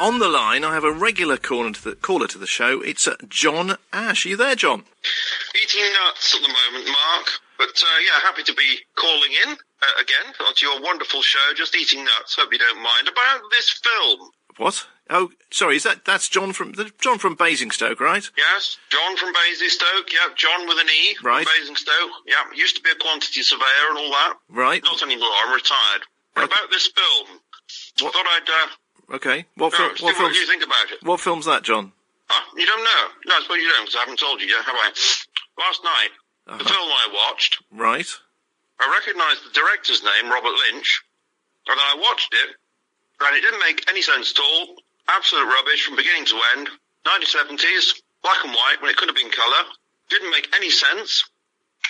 On the line, I have a regular caller to the show. It's John Ashe. Are you there, John? Eating nuts at the moment, Mark. But, happy to be calling in again onto your wonderful show, Just Eating Nuts. Hope you don't mind. About this film. What? Oh, sorry, that's John from Basingstoke, right? Yes, John from Basingstoke. Yeah, John with an E. Right. From Basingstoke. Yeah, used to be a quantity surveyor and all that. Right. Not anymore. I'm retired. But about this film, I thought I'd... Okay. What do you think about it? What film's that, John? Oh, you don't know? No, I suppose you don't, because I haven't told you yet, have I? Last night, the film I watched... Right. I recognised the director's name, Robert Lynch, and then I watched it, and it didn't make any sense at all. Absolute rubbish from beginning to end. 1970s, black and white, when it could have been colour. Didn't make any sense.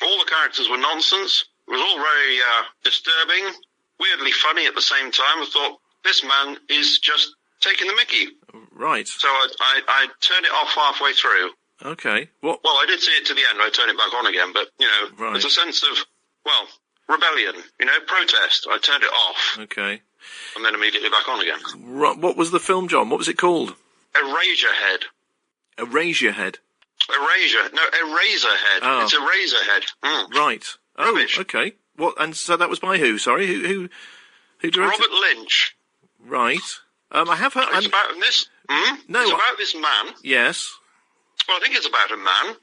All the characters were nonsense. It was all very disturbing, weirdly funny at the same time. I thought, this man is just taking the mickey. Right. So I turned it off halfway through. Okay. What? Well, I did see it to the end. I turned it back on again, but, Right. There's a sense of, rebellion, protest. I turned it off. Okay. And then immediately back on again. What was the film, John? What was it called? Eraserhead. Eraserhead. Eraserhead. Oh. It's Eraserhead. Mm. Right. Oh, Rubbish. okay. What? And so that was by who? Sorry, who directed? Robert Lynch. Right. I have heard. It's about this. No. It's about this man. Yes. Well, I think it's about a man,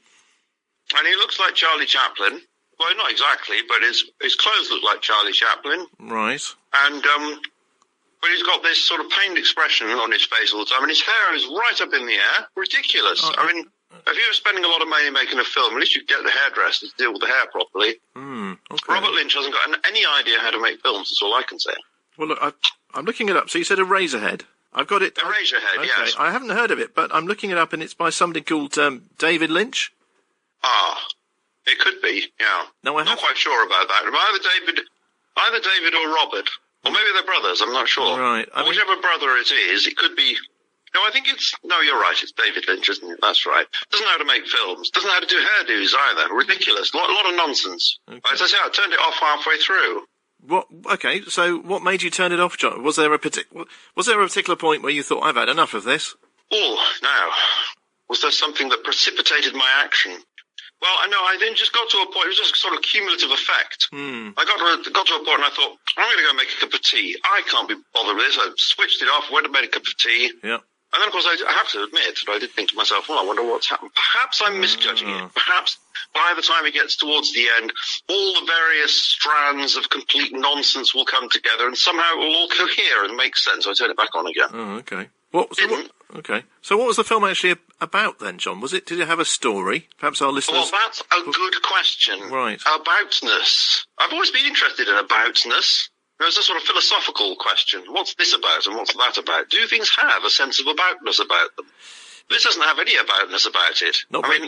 and he looks like Charlie Chaplin. Well, not exactly, but his clothes look like Charlie Chaplin. Right. And but he's got this sort of pained expression on his face all the time, and his hair is right up in the air. Ridiculous. Oh, I mean, if you were spending a lot of money making a film, at least you'd get the hairdresser to deal with the hair properly. Okay. Robert Lynch hasn't got any idea how to make films, that's all I can say. Well, look, I'm looking it up. So you said Eraserhead. I've got it. Eraserhead, okay. yes. I haven't heard of it, but I'm looking it up, and it's by somebody called David Lynch. It could be, yeah. No, not quite sure about that. Either David or Robert. Or maybe they're brothers, I'm not sure. Right. Whichever brother it is, it could be... No, I think No, you're right, it's David Lynch, isn't it? That's right. Doesn't know how to make films. Doesn't know how to do hairdos either. Ridiculous. A lot of nonsense. Okay. As I say, I turned it off halfway through. What? Okay, so what made you turn it off, John? Was there a particular point where you thought, I've had enough of this? Oh, no. Was there something that precipitated my action? Well, I know, I then just got to a point, it was just a sort of cumulative effect. I got to a point and I thought, I'm going to go make a cup of tea. I can't be bothered with this. I switched it off, went and made a cup of tea. Yeah. And then, of course, I have to admit that I did think to myself, well, I wonder what's happened. Perhaps I'm misjudging it. Perhaps by the time it gets towards the end, all the various strands of complete nonsense will come together and somehow it will all cohere and make sense. So I turn it back on again. Oh, okay. Okay. So what was the film actually about then, John? Did it have a story? Perhaps our listeners... Well, that's a good question. Right. Aboutness. I've always been interested in aboutness. There's a sort of philosophical question. What's this about and what's that about? Do things have a sense of aboutness about them? This doesn't have any aboutness about it.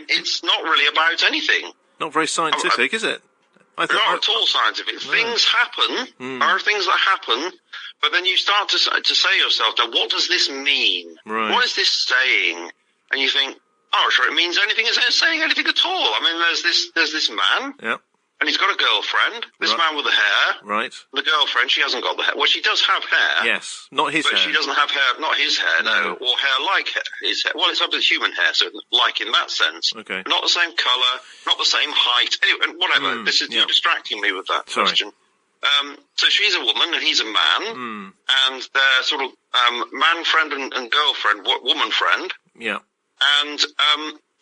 It's not really about anything. Not very scientific, is it? Not at all scientific. No. Things happen. There are things that happen, but then you start to say yourself, now, what does this mean? Right. What is this saying? And you think, sure, it means anything. It's not saying anything at all. I mean, there's this man. Yeah. And he's got a girlfriend, this man with the hair. Right. The girlfriend, she hasn't got the hair. Well, she does have hair. Yes, not his hair. But she doesn't have hair, not his hair, no. Or hair like his hair. Well, it's up to human hair, so like in that sense. Okay. Not the same colour, not the same height. Anyway, whatever. You're distracting me with that question. So she's a woman and he's a man. And they're sort of man friend and girlfriend, woman friend. Yeah. And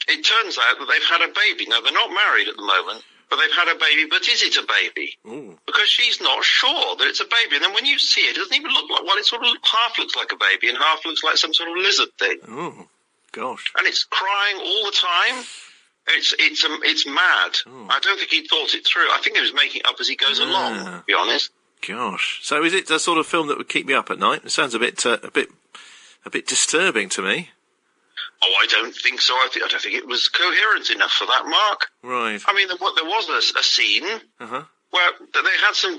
it turns out that they've had a baby. Now, they're not married at the moment. But they've had a baby, but is it a baby? Ooh. Because she's not sure that it's a baby. And then when you see it, it doesn't even look like, it sort of half looks like a baby and half looks like some sort of lizard thing. Oh, gosh. And it's crying all the time. It's mad. Ooh. I don't think he thought it through. I think he was making it up as he goes along, to be honest. Gosh. So is it the sort of film that would keep me up at night? It sounds a bit disturbing to me. Oh, I don't think so. I don't think it was coherent enough for that, Mark. Right. I mean, there was a scene where they had some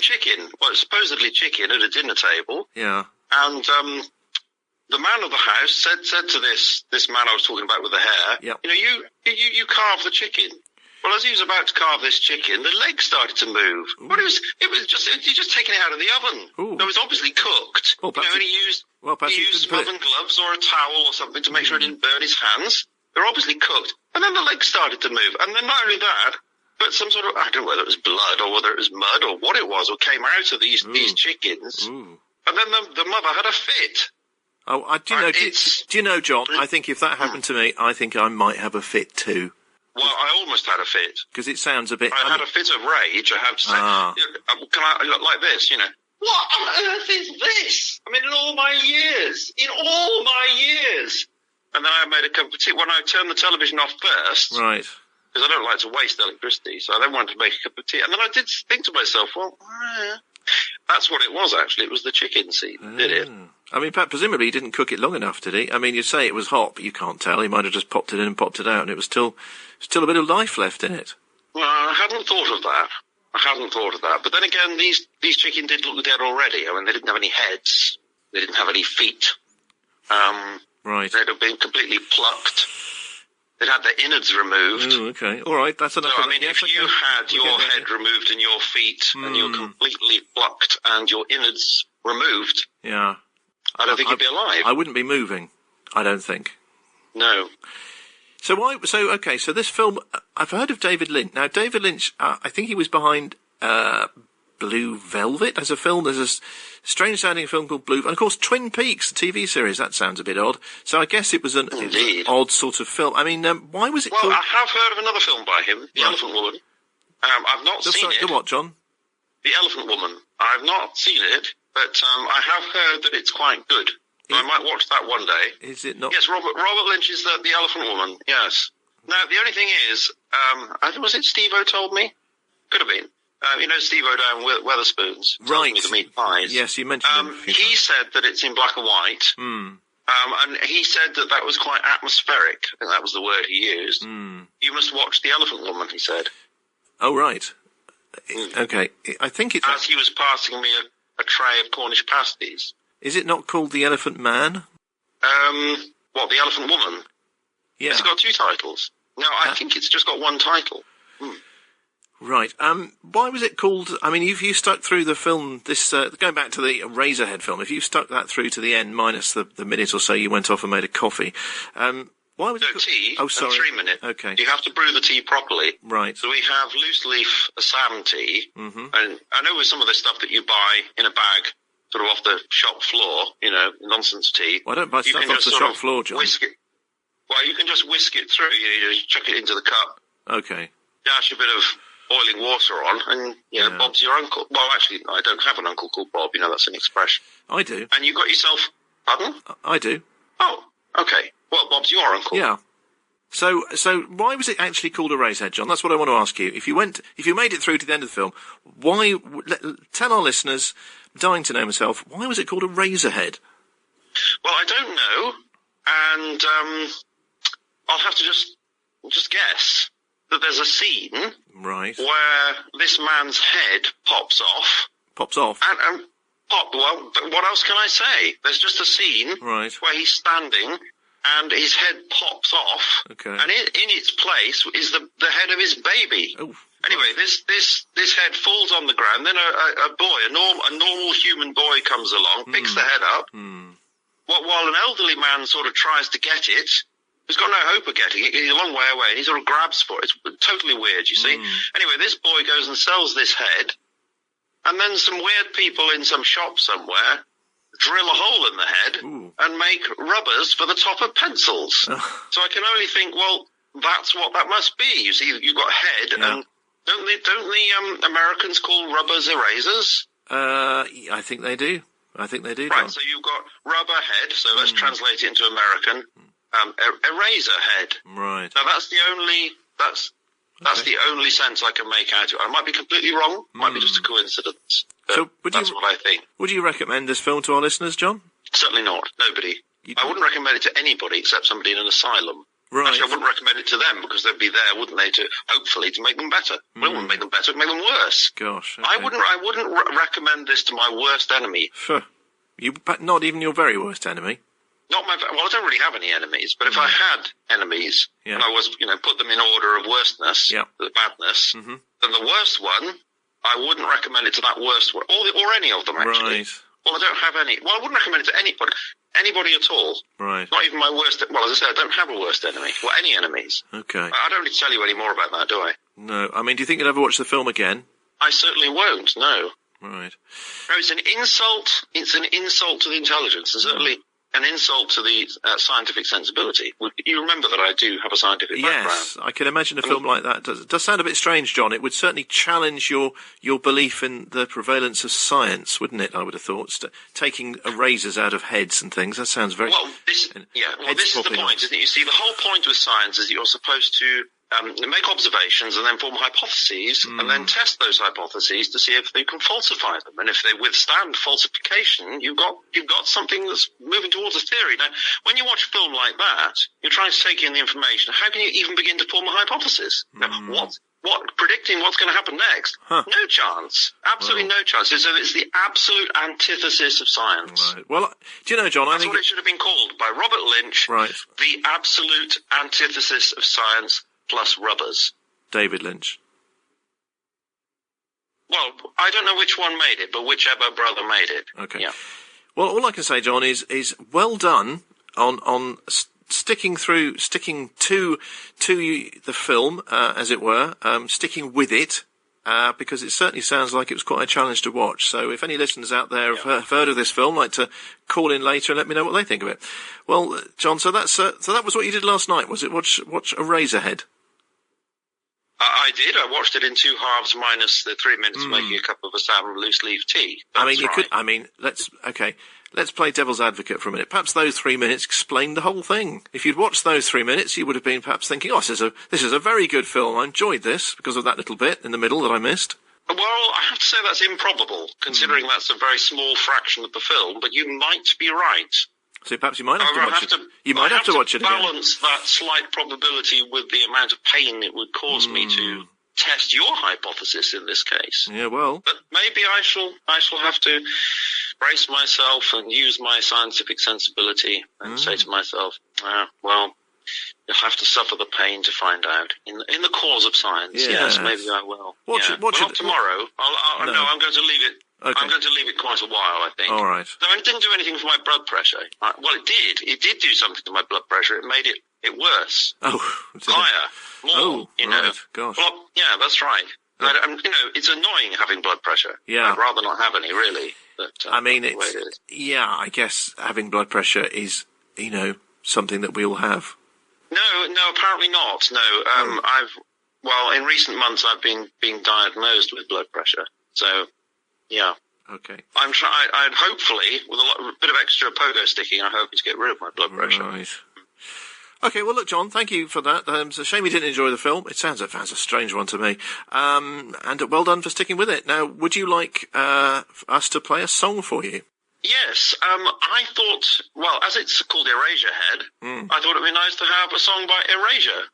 chicken, well, supposedly chicken, at a dinner table. Yeah. And the man of the house said to this man I was talking about with the hair, yep. you carve the chicken. Well, as he was about to carve this chicken, the leg started to move. Ooh. But he'd just taken it out of the oven. Ooh. It was obviously cooked. Well, and he used some oven gloves or a towel or something to make sure it didn't burn his hands. They're obviously cooked. And then the leg started to move. And then not only that, but some sort of, I don't know whether it was blood or whether it was mud or what it was, or came out of these chickens. Ooh. And then the mother had a fit. Oh, do you know, John, I think if that happened to me, I think I might have a fit too. Well, I almost had a fit. Because it sounds a bit... I had a fit of rage, I have to say. Can I look like this, What on earth is this? I mean, in all my years. And then I made a cup of tea. When I turned the television off first... Right. Because I don't like to waste electricity, so I then wanted to make a cup of tea. And then I did think to myself, well, that's what it was, actually. It was the chicken scene, did it? I mean, presumably he didn't cook it long enough, did he? I mean, you say it was hot, but you can't tell. He might have just popped it in and popped it out, and it was still a bit of life left in it. Well, I hadn't thought of that. But then again, these chicken did look dead already. I mean, they didn't have any heads. They didn't have any feet. Right. They'd have been completely plucked. They'd had their innards removed. Oh, okay. All right, that's enough. So, I mean, if you had your head removed and your feet, and you're completely plucked and your innards removed... Yeah. I don't think you'd be alive. I wouldn't be moving, I don't think. No. So this film, I've heard of David Lynch. Now, David Lynch, I think he was behind Blue Velvet as a film. There's a strange-sounding film called Blue... And, of course, Twin Peaks, the TV series, that sounds a bit odd. So I guess it was an odd sort of film. I mean, why was it called... Well, I have heard of another film by him, The Elephant Woman. I've not seen it. The what, John? The Elephant Woman. I've not seen it, but I have heard that it's quite good. I might watch that one day. Is it not? Yes, Robert Lynch is the Elephant Woman, yes. Now, the only thing is, was it Steve-O told me? Could have been. Steve-O down Weatherspoons. Right. The meat pies. Yes, you mentioned him. He said that it's in black and white. And he said that was quite atmospheric. I think that was the word he used. You must watch The Elephant Woman, he said. Oh, right. Okay. I think it's... As he was passing me a tray of Cornish pasties. Is it not called The Elephant Man? What, The Elephant Woman? Yeah. It's got 2 titles. No, I think it's just got 1 title. Right. Why was it called... I mean, if you stuck through the film, going back to the Eraserhead film, if you stuck that through to the end, minus the minute or so you went off and made a coffee, why was it... tea. Oh, sorry. 3 minutes. Okay. You have to brew the tea properly. Right. So we have loose leaf Assam tea. And I know with some of the stuff that you buy in a bag, sort of off the shop floor, nonsense tea. Well, I don't buy stuff off the shop floor, John. Whisk it. Well, you can just whisk it through. You just chuck it into the cup. Okay. Dash a bit of boiling water on, and, Bob's your uncle. Well, actually, I don't have an uncle called Bob. That's an expression. I do. And you got yourself... Pardon? I do. Oh, okay. Well, Bob's your uncle. Yeah. So why was it actually called Eraserhead, John? That's what I want to ask you. If you made it through to the end of the film, tell our listeners, dying to know myself, why was it called Eraserhead? Well, I don't know, and I'll have to just guess that there's a scene, right, where this man's head pops off. Pops off. And well, what else can I say? There's just a scene, right, where he's standing. And his head pops off, okay, and in its place is the head of his baby. Oh, anyway, this head falls on the ground. Then a boy, a normal human boy, comes along, picks the head up. While an elderly man sort of tries to get it, who's got no hope of getting it. He's a long way away, and he sort of grabs for it. It's totally weird, you see. Anyway, this boy goes and sells this head, and then some weird people in some shop somewhere drill a hole in the head and make rubbers for the top of pencils. So I can only think, well, that's what that must be. You see, you've got head, and don't the Americans call rubbers erasers? I think they do. Right, John. So you've got rubber head, so let's translate it into American. Eraserhead. Right. Now that's the only sense I can make out of it. I might be completely wrong. Might be just a coincidence. So that's what I think. Would you recommend this film to our listeners, John? Certainly not. Nobody. I wouldn't recommend it to anybody except somebody in an asylum. Right. Actually, I wouldn't recommend it to them because they'd be there, wouldn't they, hopefully to make them better. Well, it wouldn't make them better, it would make them worse. Gosh. Okay. I wouldn't recommend this to my worst enemy. Not even your very worst enemy? Not my. Well, I don't really have any enemies, but if I had enemies and I was, put them in order of worstness, the badness, then the worst one, I wouldn't recommend it to that worst one, or any of them actually. Right. Well, I don't have any. Well, I wouldn't recommend it to anybody at all. Right. Not even my worst. Well, as I said, I don't have a worst enemy. Well, any enemies. Okay. I don't need to tell you any more about that, do I? No. I mean, do you think you'll ever watch the film again? I certainly won't. No. Right. No, it's an insult. It's an insult to the intelligence, and certainly an insult to the scientific sensibility. You remember that I do have a scientific background. Yes, I can imagine a film like that. It does sound a bit strange, John. It would certainly challenge your belief in the prevalence of science, wouldn't it? I would have thought. Taking erasers out of heads and things. That sounds very... Well, this is the point, isn't it? You see, the whole point with science is that you're supposed to make observations and then form hypotheses and then test those hypotheses to see if they can falsify them. And if they withstand falsification, you've got something that's moving towards a theory. Now, when you watch a film like that, you're trying to take in the information. How can you even begin to form a hypothesis? Now, predicting what's going to happen next? No chance. Absolutely no chance. So it's the absolute antithesis of science. Right. Well, do you know, John, That's what it should have been called by Robert Lynch. Right. The absolute antithesis of science plus rubbers. David Lynch. Well, I don't know which one made it, but whichever brother made it. Okay. Yeah. Well, all I can say, John, is well done on sticking to the film, as it were, sticking with it, because it certainly sounds like it was quite a challenge to watch. So if any listeners out there have heard of this film, like to call in later and let me know what they think of it. Well, John, so that was what you did last night, was it? Watch Eraserhead? I did. I watched it in two halves minus the 3 minutes making a cup of Assam loose leaf tea. Let's play devil's advocate for a minute. Perhaps those 3 minutes explained the whole thing. If you'd watched those 3 minutes, you would have been perhaps thinking, this is a very good film. I enjoyed this because of that little bit in the middle that I missed. Well, I have to say that's improbable, considering that's a very small fraction of the film, but you might be right. So perhaps you might have to watch it. You might have to watch it again. Balance that slight probability with the amount of pain it would cause me to test your hypothesis in this case. Yeah, well. But maybe I shall have to brace myself and use my scientific sensibility and say to myself, well, you'll have to suffer the pain to find out. In the cause of science, yes, maybe I will. Watch not tomorrow. I'm going to leave it. Okay. I'm going to leave it quite a while, I think. All right. So it didn't do anything for my blood pressure. Well, it did. It did do something to my blood pressure. It made it worse. Oh. Higher. More, right. Gosh. Well, yeah, that's right. It's annoying having blood pressure. Yeah. I'd rather not have any, really. But, I guess having blood pressure is, something that we all have. No, apparently not. No, in recent months I've been being diagnosed with blood pressure. So, yeah. Okay. I'd hopefully, with a bit of extra pogo sticking, I'm hoping to get rid of my blood pressure. Right. Okay, well, look, John, thank you for that. It's a shame you didn't enjoy the film. It sounds a strange one to me. And well done for sticking with it. Now, would you like us to play a song for you? Yes. I thought, as it's called Eraserhead, I thought it would be nice to have a song by Erasure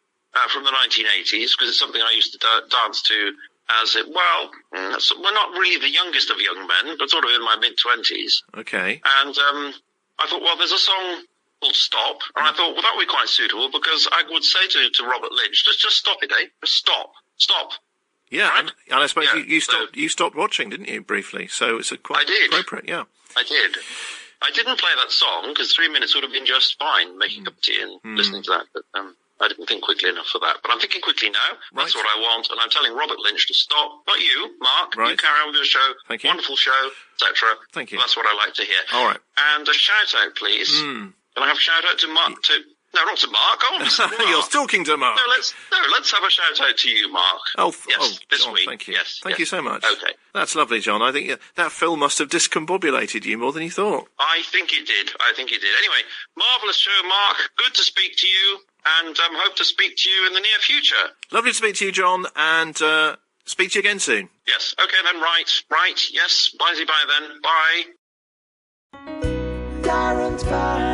from the 1980s, because it's something I used to dance to as it, we're not really the youngest of young men, but sort of in my mid-20s. Okay. And I thought, there's a song called Stop, and I thought, that would be quite suitable, because I would say to Robert Lynch, just stop it, eh? Just stop. Yeah, right? and I suppose you stopped watching, didn't you, briefly? So it's quite appropriate, yeah. I did. I didn't play that song, because 3 minutes would have been just fine, making a cup of tea and listening to that, but I didn't think quickly enough for that. But I'm thinking quickly now. Right. That's what I want. And I'm telling Robert Lynch to stop. Not you, Mark. Right. You carry on with your show. Thank you. Wonderful show, etc. Thank you. That's what I like to hear. All right. And a shout-out, please. Can I have a shout-out to Mark? No, not to Mark. You're talking to Mark. No, let's have a shout-out to you, Mark. This John, week. Thank you. Yes. Thank you so much. Okay. That's lovely, John. I think that film must have discombobulated you more than you thought. I think it did. Anyway, marvellous show, Mark. Good to speak to you. And hope to speak to you in the near future. Lovely to speak to you, John, and speak to you again soon. Yes. Okay, then. Right. Yes. Bye then. Bye.